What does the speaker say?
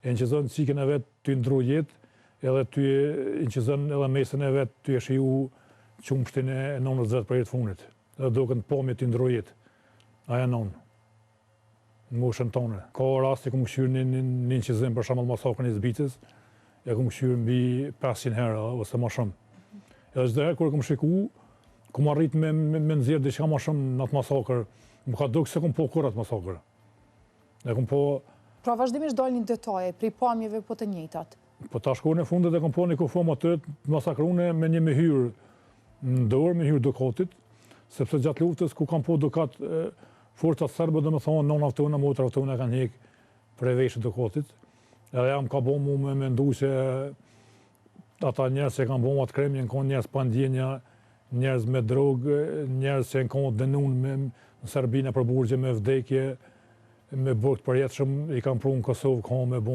E inqizon cikën e vetë ty ndru jetë, edhe ty inqizon edhe mesën e vetë ty e shiju qumshtin e nonës vetë për jetë funit. Edhe do kënë pomje ty ndru jetë. Aja nonë. Në moshën tonë. Ka rasti këmë këshyrë një inqizim për shembull masakrën e Zbicës, e këmë këshyrë mbi 500 herë, ose ma shumë. Edhe çdo herë kur këmë shiku, këmë arrit me nxjerrë diçka ma shumë në atë masakrë. Më ka dukë se këmë po kur atë masakrë. E këmë po... Pra vazhdimisht dalin detaje, prej pamjeve po të njëjtat. Po ta shkoj në fundet e kam po një kufom atë të masakrune me një mehyrë në dorë, mehyrë dukatit, sepse gjatë luftës ku kam po dukat forcat serbe, dhe me thonë nona aftona, motra aftona kanë hekë prej veshët dukatit. Edhe jam ka bo mu me mendu se ata njerës që kanë bo atë kremje, në konë njerës pa ndjenja, njerës me drogë, njerës që në konë denun në Serbinë për burgje me vdekje, me burgt përjetëshëm, i kam pru në Kosovë, ka me bo